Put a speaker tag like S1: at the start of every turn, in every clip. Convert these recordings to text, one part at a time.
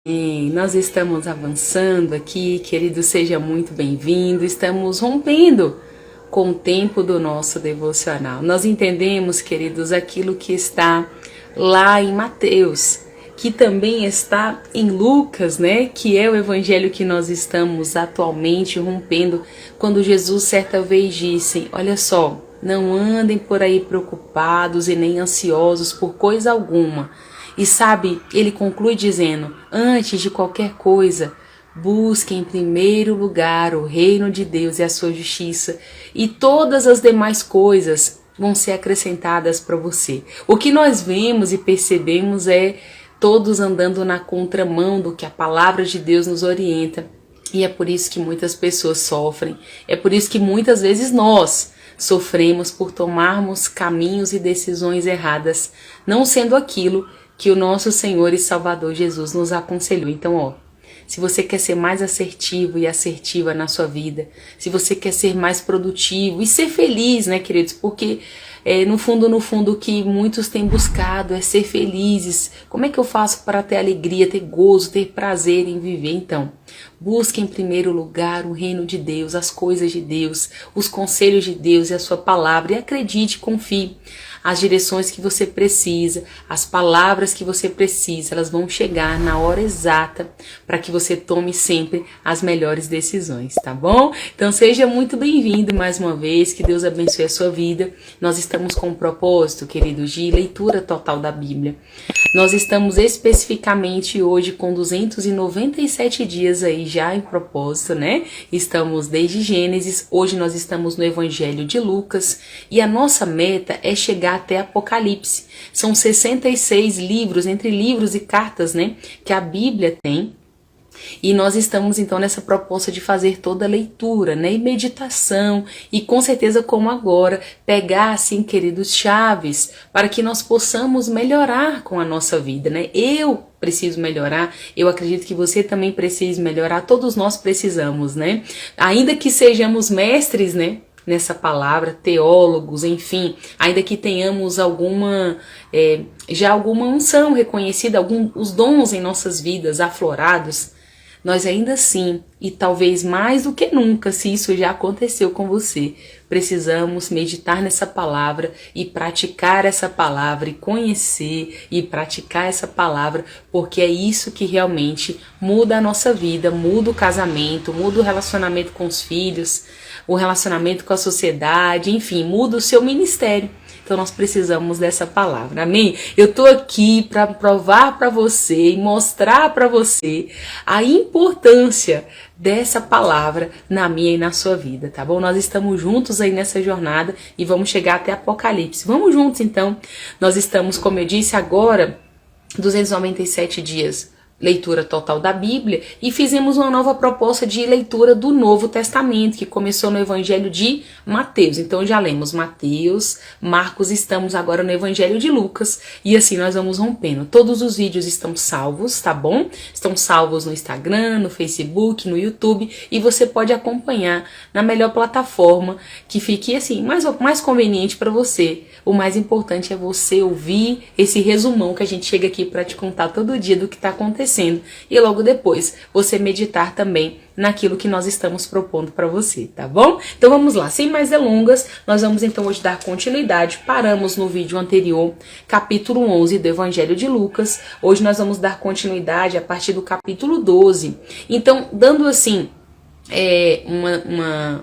S1: Nós estamos avançando aqui, querido, seja muito bem-vindo. Estamos rompendo com o tempo do nosso devocional. Nós entendemos, queridos, aquilo que está lá em Mateus, que também está em Lucas, né? Que é o evangelho que nós estamos atualmente rompendo, quando Jesus certa vez disse: olha só, não andem por aí preocupados e nem ansiosos por coisa alguma. E sabe, ele conclui dizendo: antes de qualquer coisa, busque em primeiro lugar o reino de Deus e a sua justiça, e todas as demais coisas vão ser acrescentadas para você. O que nós vemos e percebemos é todos andando na contramão do que a palavra de Deus nos orienta. E é por isso que muitas pessoas sofrem, é por isso que muitas vezes nós sofremos por tomarmos caminhos e decisões erradas, não sendo aquilo que o nosso Senhor e Salvador Jesus nos aconselhou. Então, se você quer ser mais assertivo e assertiva na sua vida, se você quer ser mais produtivo e ser feliz, né, queridos? Porque no fundo, o que muitos têm buscado é ser felizes. Como é que eu faço para ter alegria, ter gozo, ter prazer em viver? Então, busque em primeiro lugar o reino de Deus, as coisas de Deus, os conselhos de Deus e a sua palavra. E acredite, confie. As direções que você precisa, as palavras que você precisa, elas vão chegar na hora exata para que você tome sempre as melhores decisões, tá bom? Então seja muito bem-vindo mais uma vez, que Deus abençoe a sua vida. Nós estamos com um propósito, queridos, de leitura total da Bíblia. Nós estamos especificamente hoje com 297 dias aí já em propósito, né? Estamos desde Gênesis, hoje nós estamos no Evangelho de Lucas e a nossa meta é chegar até Apocalipse. São 66 livros, entre livros e cartas, né, que a Bíblia tem. E nós estamos então nessa proposta de fazer toda a leitura, né, e meditação, e com certeza, como agora, pegar assim, queridos, chaves para que nós possamos melhorar com a nossa vida, né? Eu preciso melhorar, eu acredito que você também precisa melhorar, todos nós precisamos, né? Ainda que sejamos mestres, né, nessa palavra, teólogos, enfim, ainda que tenhamos já alguma unção reconhecida, os dons em nossas vidas aflorados, nós ainda assim, e talvez mais do que nunca, se isso já aconteceu com você, precisamos meditar nessa palavra e praticar essa palavra e conhecer e praticar essa palavra, porque é isso que realmente muda a nossa vida, muda o casamento, muda o relacionamento com os filhos, o relacionamento com a sociedade, enfim, muda o seu ministério. Então nós precisamos dessa palavra, amém? Eu tô aqui para provar para você e mostrar para você a importância dessa palavra na minha e na sua vida, tá bom? Nós estamos juntos aí nessa jornada e vamos chegar até Apocalipse. Vamos juntos então. Nós estamos, como eu disse agora, 297 dias. Leitura total da Bíblia, e fizemos uma nova proposta de leitura do Novo Testamento, que começou no Evangelho de Mateus. Então já lemos Mateus, Marcos, estamos agora no Evangelho de Lucas, e assim nós vamos rompendo. Todos os vídeos estão salvos, tá bom? Estão salvos no Instagram, no Facebook, no YouTube, e você pode acompanhar na melhor plataforma que fique assim, mais conveniente para você. O mais importante é você ouvir esse resumão que a gente chega aqui para te contar todo dia do que está acontecendo. E logo depois você meditar também naquilo que nós estamos propondo para você, tá bom? Então vamos lá, sem mais delongas, nós vamos então hoje dar continuidade. Paramos no vídeo anterior, capítulo 11 do Evangelho de Lucas. Hoje nós vamos dar continuidade a partir do capítulo 12. Então, dando assim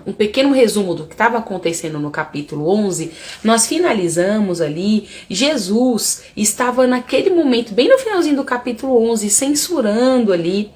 S1: um pequeno resumo do que estava acontecendo no capítulo 11, nós finalizamos ali. Jesus estava naquele momento, bem no finalzinho do capítulo 11, censurando ali,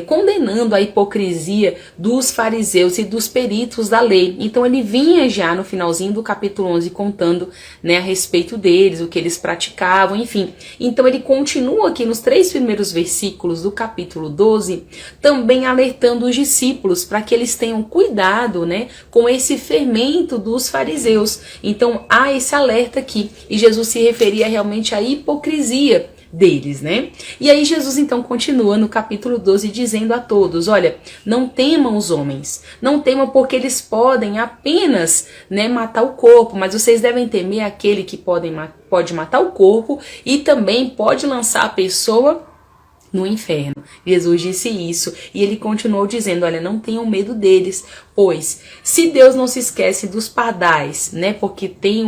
S1: condenando a hipocrisia dos fariseus e dos peritos da lei. Então ele vinha já no finalzinho do capítulo 11 contando, né, a respeito deles, o que eles praticavam, enfim. Então ele continua aqui nos 3 primeiros versículos do capítulo 12, também alertando os discípulos para que eles tenham cuidado, né, com esse fermento dos fariseus. Então há esse alerta aqui, e Jesus se referia realmente à hipocrisia deles, né? E aí Jesus então continua no capítulo 12 dizendo a todos: olha, não temam os homens, não temam porque eles podem apenas, né, matar o corpo, mas vocês devem temer aquele que pode matar o corpo e também pode lançar a pessoa no inferno. Jesus disse isso e ele continuou dizendo, olha, não tenham medo deles, pois se Deus não se esquece dos pardais, né, porque tem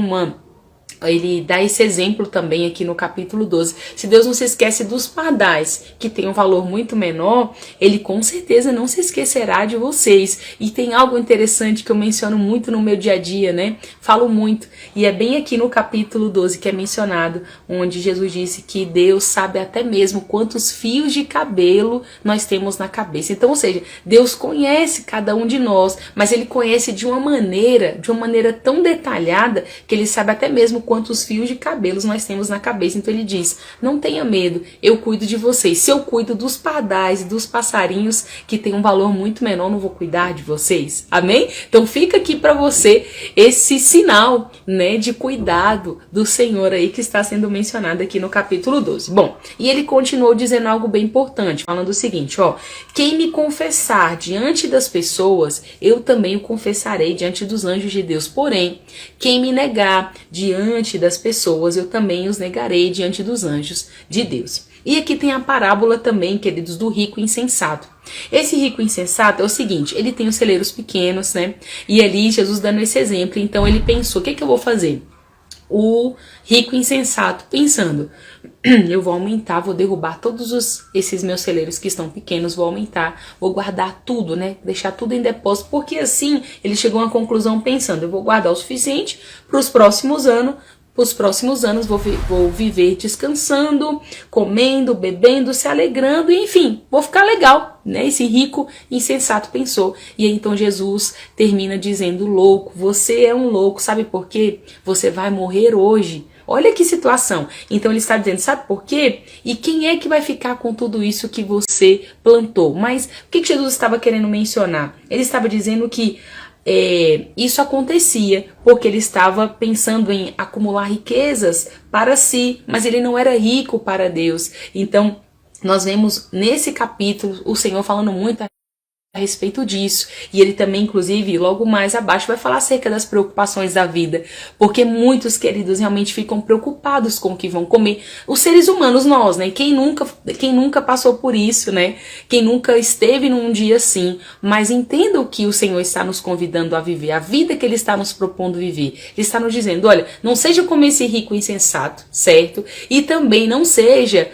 S1: ele dá esse exemplo também aqui no capítulo 12. Se Deus não se esquece dos pardais, que tem um valor muito menor, ele com certeza não se esquecerá de vocês. E tem algo interessante que eu menciono muito no meu dia a dia, né? Falo muito. E é bem aqui no capítulo 12 que é mencionado, onde Jesus disse que Deus sabe até mesmo quantos fios de cabelo nós temos na cabeça. Então, ou seja, Deus conhece cada um de nós, mas ele conhece de uma maneira tão detalhada, que ele sabe até mesmo quantos fios de cabelos nós temos na cabeça. Então ele diz, não tenha medo, eu cuido de vocês. Se eu cuido dos pardais e dos passarinhos que tem um valor muito menor, não vou cuidar de vocês? Amém? Então fica aqui para você esse sinal, né, de cuidado do Senhor aí que está sendo mencionado aqui no capítulo 12. Bom, e ele continuou dizendo algo bem importante, falando o seguinte, ó, quem me confessar diante das pessoas, eu também o confessarei diante dos anjos de Deus. Porém, quem me negar diante das pessoas, eu também os negarei diante dos anjos de Deus. E aqui tem a parábola também, queridos, do rico insensato. Esse rico insensato é o seguinte, ele tem os celeiros pequenos, né? E ali Jesus dando esse exemplo, então ele pensou, o que eu vou fazer? O rico insensato pensando, eu vou aumentar, vou derrubar todos esses meus celeiros que estão pequenos, vou aumentar, vou guardar tudo, né? Deixar tudo em depósito, porque assim ele chegou a uma conclusão pensando, eu vou guardar o suficiente para os próximos anos, vou viver descansando, comendo, bebendo, se alegrando, enfim, vou ficar legal, né? Esse rico insensato pensou. E aí, então Jesus termina dizendo, louco, você é um louco, sabe por quê? Você vai morrer hoje. Olha que situação. Então ele está dizendo, sabe por quê? E quem é que vai ficar com tudo isso que você plantou? Mas o que Jesus estava querendo mencionar? Ele estava dizendo que isso acontecia porque ele estava pensando em acumular riquezas para si, mas ele não era rico para Deus. Então nós vemos nesse capítulo o Senhor falando muito a respeito disso, e ele também, inclusive, logo mais abaixo vai falar acerca das preocupações da vida, porque muitos, queridos, realmente ficam preocupados com o que vão comer, os seres humanos, nós, né, quem nunca passou por isso, né, quem nunca esteve num dia assim, mas entenda o que o Senhor está nos convidando a viver, a vida que ele está nos propondo viver. Ele está nos dizendo, olha, não seja como esse rico insensato, certo? E também não seja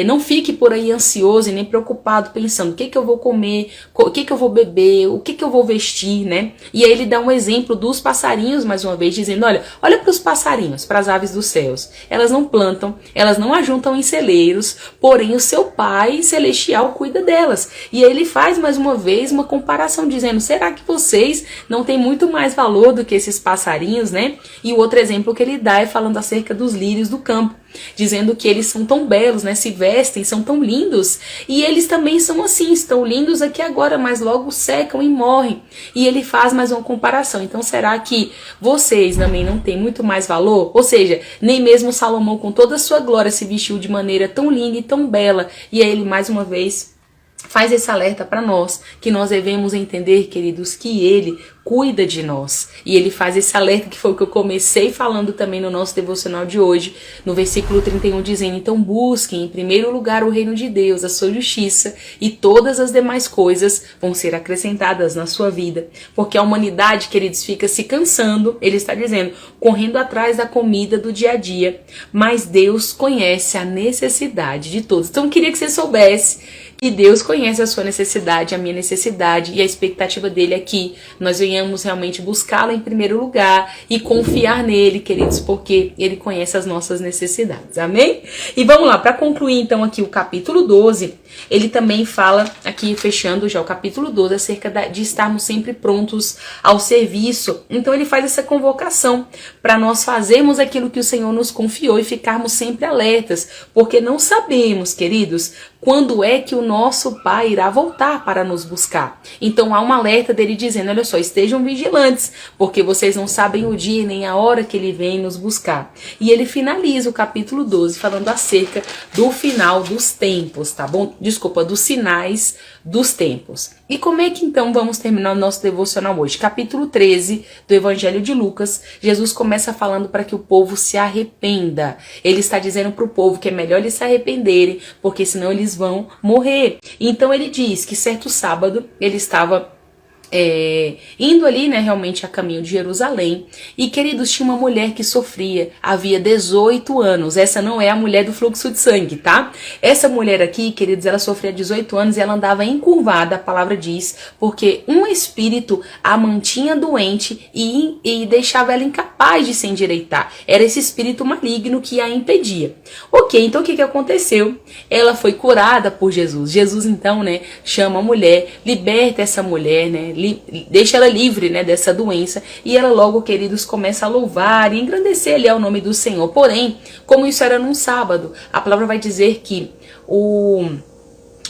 S1: não fique por aí ansioso e nem preocupado pensando o que eu vou comer, o que eu vou beber, o que eu vou vestir, né? E aí ele dá um exemplo dos passarinhos, mais uma vez, dizendo, olha para os passarinhos, para as aves dos céus. Elas não plantam, elas não ajuntam em celeiros, porém o seu Pai Celestial cuida delas. E aí ele faz mais uma vez uma comparação, dizendo, será que vocês não têm muito mais valor do que esses passarinhos, né? E o outro exemplo que ele dá é falando acerca dos lírios do campo, dizendo que eles são tão belos, né, se vestem, são tão lindos, e eles também são assim, estão lindos aqui agora, mas logo secam e morrem. E ele faz mais uma comparação, então será que vocês também não têm muito mais valor? Ou seja, nem mesmo Salomão com toda a sua glória se vestiu de maneira tão linda e tão bela, e aí ele mais uma vez faz esse alerta para nós, que nós devemos entender, queridos, que ele cuida de nós. E ele faz esse alerta, que foi o que eu comecei falando também no nosso devocional de hoje, no versículo 31, dizendo, então busquem em primeiro lugar o reino de Deus, a sua justiça, e todas as demais coisas vão ser acrescentadas na sua vida. Porque a humanidade, queridos, fica se cansando, ele está dizendo, correndo atrás da comida do dia a dia, mas Deus conhece a necessidade de todos. Então eu queria que você soubesse que Deus conhece a sua necessidade, a minha necessidade, e a expectativa dele é que nós venhamos realmente buscá-lo em primeiro lugar e confiar nele, queridos, porque ele conhece as nossas necessidades, amém? E vamos lá, para concluir então aqui o capítulo 12, ele também fala, aqui fechando já o capítulo 12, acerca de estarmos sempre prontos ao serviço. Então ele faz essa convocação para nós fazermos aquilo que o Senhor nos confiou e ficarmos sempre alertas, porque não sabemos, queridos, quando é que o nosso Pai irá voltar para nos buscar. Então há um alerta dele dizendo, olha só, estejam vigilantes, porque vocês não sabem o dia nem a hora que ele vem nos buscar. E ele finaliza o capítulo 12 falando acerca do final dos tempos, tá bom? Desculpa, dos sinais dos tempos. E como é que então vamos terminar o nosso devocional hoje? Capítulo 13 do Evangelho de Lucas, Jesus começa falando para que o povo se arrependa. Ele está dizendo para o povo que é melhor eles se arrependerem, porque senão eles vão morrer. Então ele diz que certo sábado ele estava indo ali, né, realmente a caminho de Jerusalém. E, queridos, tinha uma mulher que sofria, havia 18 anos. Essa não é a mulher do fluxo de sangue, tá? Essa mulher aqui, queridos, ela sofria 18 anos e ela andava encurvada, a palavra diz, porque um espírito a mantinha doente e deixava ela incapaz de se endireitar. Era esse espírito maligno que a impedia. Ok, então o que aconteceu? Ela foi curada por Jesus. Jesus, então, né, chama a mulher, liberta essa mulher, né, deixa ela livre, né, dessa doença, e ela logo, queridos, começa a louvar e engrandecer ali ao nome do Senhor. Porém, como isso era num sábado, a palavra vai dizer que o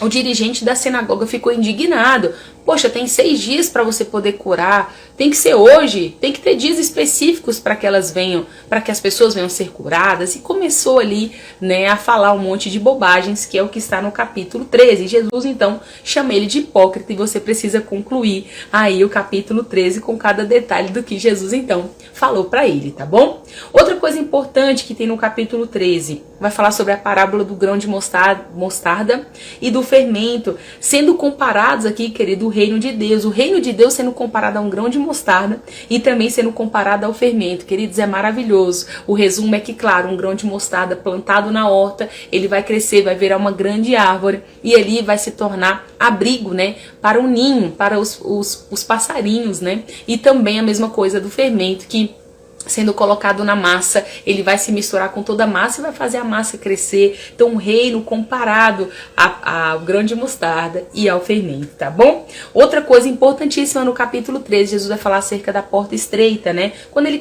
S1: dirigente da sinagoga ficou indignado. Poxa, tem 6 dias para você poder curar, tem que ser hoje, tem que ter dias específicos para que elas venham, para que as pessoas venham ser curadas. E começou ali, né, a falar um monte de bobagens, que é o que está no capítulo 13. Jesus então chama ele de hipócrita e você precisa concluir aí o capítulo 13 com cada detalhe do que Jesus então falou para ele, tá bom? Outra coisa importante que tem no capítulo 13, vai falar sobre a parábola do grão de mostarda e do fermento, sendo comparados aqui, querido, o reino de Deus sendo comparado a um grão de mostarda e também sendo comparado ao fermento. Queridos, é maravilhoso. O resumo é que, claro, um grão de mostarda plantado na horta, ele vai crescer, vai virar uma grande árvore e ali vai se tornar abrigo, né, para o ninho, para os passarinhos, né, e também a mesma coisa do fermento, que sendo colocado na massa, ele vai se misturar com toda a massa e vai fazer a massa crescer. Então, um reino comparado ao grão de mostarda e ao fermento, tá bom? Outra coisa importantíssima no capítulo 13, Jesus vai falar acerca da porta estreita, né? Quando ele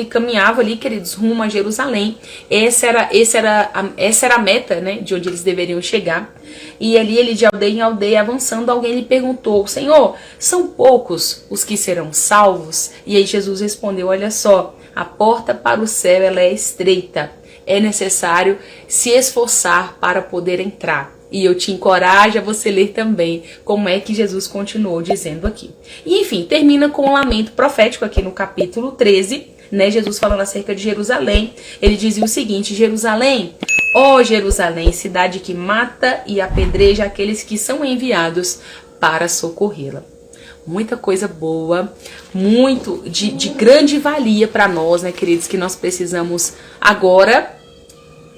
S1: caminhava ali, queridos, rumo a Jerusalém, essa era a meta, né, de onde eles deveriam chegar. E ali ele, de aldeia em aldeia, avançando, alguém lhe perguntou: Senhor, são poucos os que serão salvos? E aí Jesus respondeu: olha só, a porta para o céu ela é estreita, é necessário se esforçar para poder entrar. E eu te encorajo a você ler também como é que Jesus continuou dizendo aqui. E enfim, termina com um lamento profético aqui no capítulo 13, né? Jesus falando acerca de Jerusalém. Ele dizia o seguinte: Jerusalém, ó Jerusalém, cidade que mata e apedreja aqueles que são enviados para socorrê-la. Muita coisa boa, muito de grande valia para nós, né, queridos, que nós precisamos agora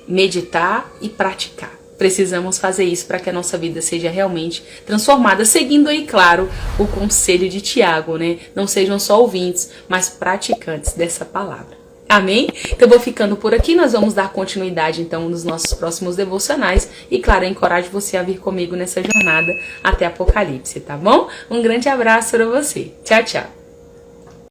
S1: meditar e praticar. Precisamos fazer isso para que a nossa vida seja realmente transformada, seguindo aí, claro, o conselho de Tiago, né? Não sejam só ouvintes, mas praticantes dessa palavra. Amém? Então eu vou ficando por aqui, nós vamos dar continuidade então nos nossos próximos devocionais e claro, eu encorajo você a vir comigo nessa jornada até Apocalipse, tá bom? Um grande abraço para você. Tchau, tchau.